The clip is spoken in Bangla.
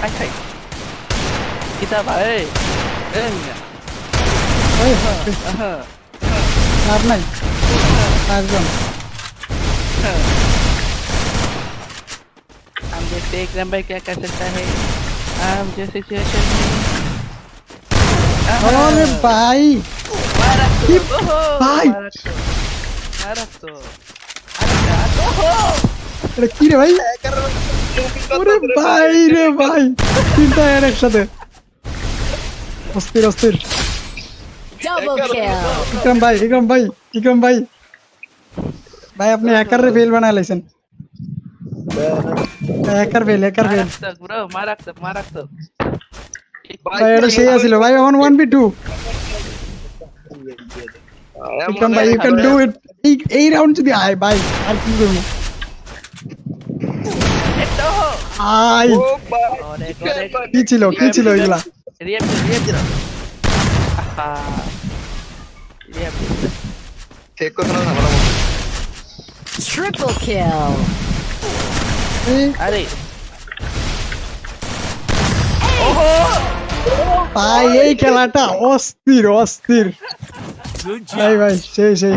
আই খাই কিতা ভাই এই মিয়া ওই আহা আর নাই একজন हम देखते हैं इकराम भाई क्या कर सकता है हम जो सिचुएशन में আরে ভাই मारा तो কি ओहो ভাই मारा तो ओहो এটা কি রে ভাই ওরে ভাই রে ভাই তিনটা এর একসাথে অস্থির অস্থির Double kill. ইকরাম ভাই ইকরাম ভাই ইকরাম ভাই ভাই আপনি হ্যাকার রে ফেল বানায় লাইছেন হ্যাকার ফেল मारा तो ब्रो मारा तो ভাই এটা সেই আছিল ভাই এখন 1v2 ইকরাম ভাই ইউ ক্যান ডু ইট এই রাউন্ড যদি আয় ভাই আর কি করব esto আই ore কি ছিল এগুলা riap ah riap চেক করতে না ভালো মতো Triple kill. are oho ভাই এই খেলাটা অস্থির অস্থির ভাই ভাই সেই সেই